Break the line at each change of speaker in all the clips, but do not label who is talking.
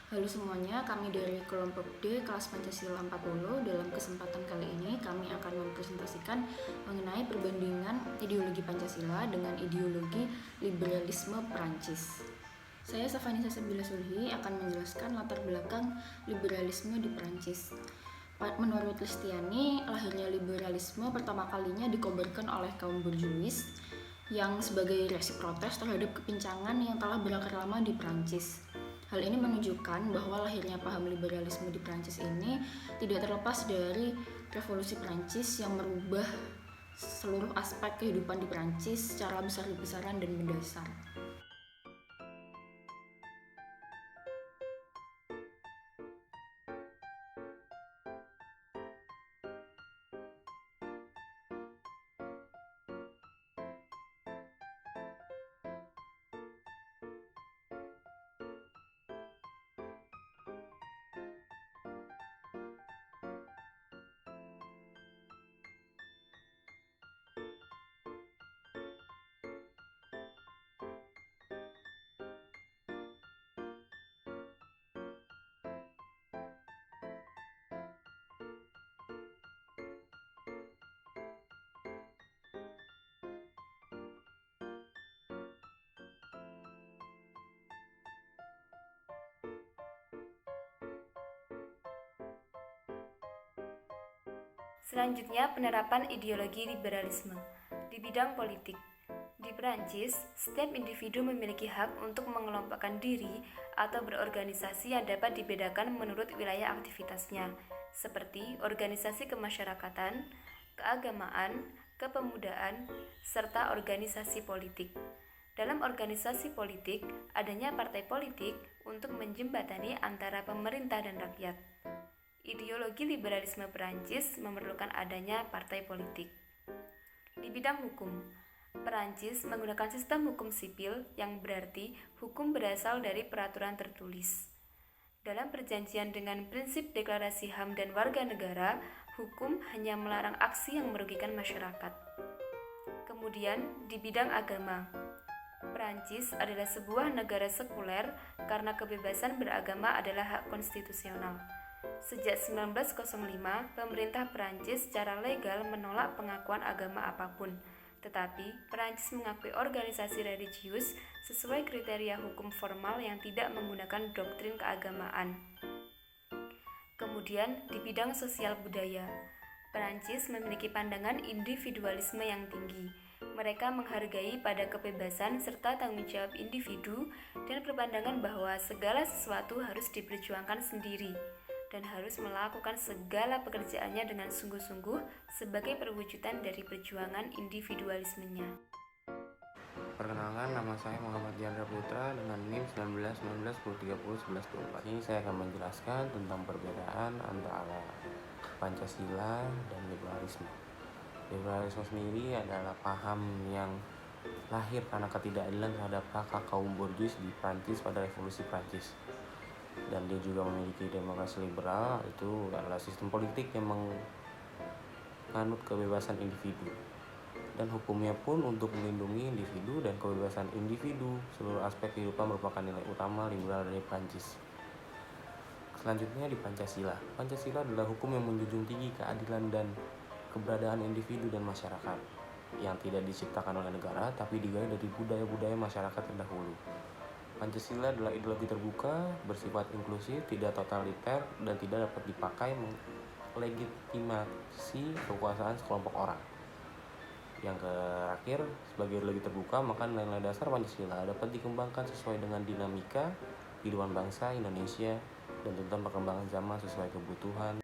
Halo semuanya, kami dari kelompok D kelas Pancasila 40. Dalam kesempatan kali ini kami akan mempresentasikan mengenai perbandingan ideologi Pancasila dengan ideologi liberalisme Perancis. Saya Safani Sasabila Sulhi akan menjelaskan latar belakang liberalisme di Perancis. Menurut Listiani, lahirnya liberalisme pertama kalinya dikobarkan oleh kaum borjuis yang sebagai reaksi protes terhadap kepincangan yang telah berakar lama di Perancis. Hal ini menunjukkan bahwa lahirnya paham liberalisme di Prancis ini tidak terlepas dari revolusi Prancis yang merubah seluruh aspek kehidupan di Prancis secara besar-besaran dan mendasar.
Selanjutnya, penerapan ideologi liberalisme di bidang politik. Di Perancis, setiap individu memiliki hak untuk mengelompokkan diri atau berorganisasi yang dapat dibedakan menurut wilayah aktivitasnya, seperti organisasi kemasyarakatan, keagamaan, kepemudaan, serta organisasi politik. Dalam organisasi politik, adanya partai politik untuk menjembatani antara pemerintah dan rakyat. Ideologi liberalisme Perancis memerlukan adanya partai politik. Di bidang hukum, Perancis menggunakan sistem hukum sipil yang berarti hukum berasal dari peraturan tertulis. Dalam perjanjian dengan prinsip deklarasi HAM dan warga negara, hukum hanya melarang aksi yang merugikan masyarakat. Kemudian, di bidang agama, Perancis adalah sebuah negara sekuler karena kebebasan beragama adalah hak konstitusional. Sejak 1905, pemerintah Perancis secara legal menolak pengakuan agama apapun, tetapi Perancis mengakui organisasi religius sesuai kriteria hukum formal yang tidak menggunakan doktrin keagamaan. Kemudian, di bidang sosial budaya, Perancis memiliki pandangan individualisme yang tinggi. Mereka menghargai pada kebebasan serta tanggung jawab individu dan berpandangan bahwa segala sesuatu harus diperjuangkan sendiri dan harus melakukan segala pekerjaannya dengan sungguh-sungguh sebagai perwujudan dari perjuangan individualismenya.
Perkenalkan, nama saya Muhammad Diandra Putra dengan NIM 19 Ini saya akan menjelaskan tentang perbedaan antara Pancasila dan liberalisme. Liberalisme sendiri adalah paham yang lahir karena ketidakadilan terhadap hak kaum borjuis di Prancis pada revolusi Prancis. Dan dia juga memiliki demokrasi liberal, itu adalah sistem politik yang menganut kebebasan individu. Dan hukumnya pun untuk melindungi individu dan kebebasan individu. Seluruh aspek kehidupan merupakan nilai utama liberal dari Prancis. Selanjutnya di Pancasila. Pancasila adalah hukum yang menjunjung tinggi keadilan dan keberadaan individu dan masyarakat yang tidak diciptakan oleh negara tapi digali dari budaya-budaya masyarakat terdahulu. Pancasila adalah ideologi terbuka, bersifat inklusif, tidak totaliter, dan tidak dapat dipakai melegitimasi kekuasaan sekelompok orang. Yang terakhir, sebagai ideologi terbuka, maka nilai-nilai dasar Pancasila dapat dikembangkan sesuai dengan dinamika kehidupan bangsa Indonesia dan tentang perkembangan zaman sesuai kebutuhan.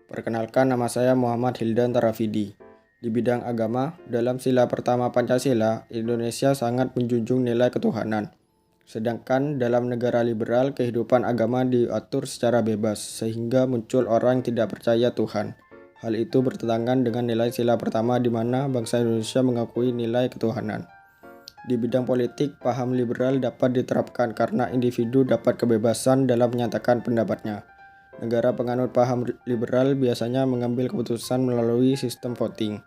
Perkenalkan, nama saya Muhammad Hildan Tarafidi. Di bidang agama, dalam sila pertama Pancasila, Indonesia sangat menjunjung nilai ketuhanan. Sedangkan dalam negara liberal, kehidupan agama diatur secara bebas, sehingga muncul orang yang tidak percaya Tuhan. Hal itu bertentangan dengan nilai sila pertama di mana bangsa Indonesia mengakui nilai ketuhanan. Di bidang politik, paham liberal dapat diterapkan karena individu dapat kebebasan dalam menyatakan pendapatnya. Negara penganut paham liberal biasanya mengambil keputusan melalui sistem voting.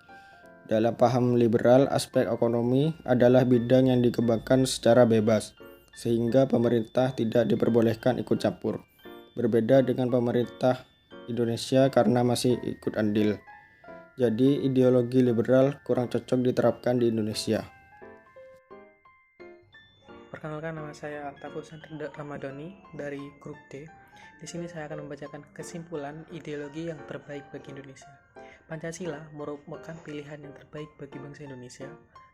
Dalam paham liberal, aspek ekonomi adalah bidang yang dikembangkan secara bebas. sehingga pemerintah tidak diperbolehkan ikut campur. Berbeda dengan pemerintah Indonesia karena masih ikut andil. Jadi ideologi liberal kurang cocok diterapkan di Indonesia.
Perkenalkan, nama saya Altafus Ramadhani dari Grup D. Di sini saya akan membacakan kesimpulan ideologi yang terbaik bagi Indonesia. Pancasila merupakan pilihan yang terbaik bagi bangsa Indonesia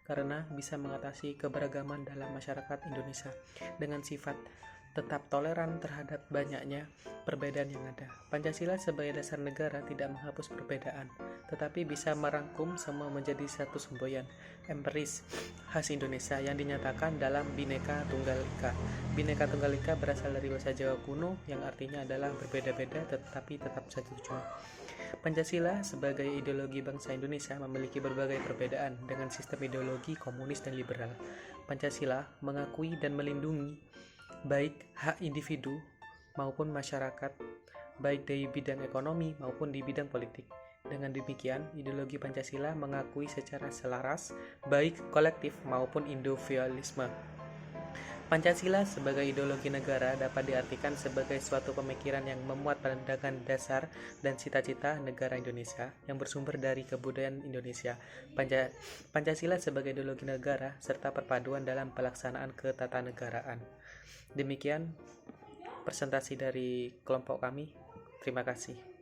karena bisa mengatasi keberagaman dalam masyarakat Indonesia dengan sifat tetap toleran terhadap banyaknya perbedaan yang ada. Pancasila sebagai dasar negara tidak menghapus perbedaan, tetapi bisa merangkum semua menjadi satu semboyan empiris khas Indonesia yang dinyatakan dalam Bhinneka Tunggal Ika. Bhinneka Tunggal Ika berasal dari bahasa Jawa kuno yang artinya adalah berbeda-beda tetapi tetap satu tujuan. Pancasila sebagai ideologi bangsa Indonesia memiliki berbagai perbedaan dengan sistem ideologi komunis dan liberal. Pancasila mengakui dan melindungi baik hak individu maupun masyarakat, baik dari bidang ekonomi maupun di bidang politik. Dengan demikian, ideologi Pancasila mengakui secara selaras baik kolektif maupun individualisme. Pancasila sebagai ideologi negara dapat diartikan sebagai suatu pemikiran yang memuat pandangan dasar dan cita-cita negara Indonesia yang bersumber dari kebudayaan Indonesia. Pancasila sebagai ideologi negara serta perpaduan dalam pelaksanaan ketatanegaraan. Demikian presentasi dari kelompok kami. Terima kasih.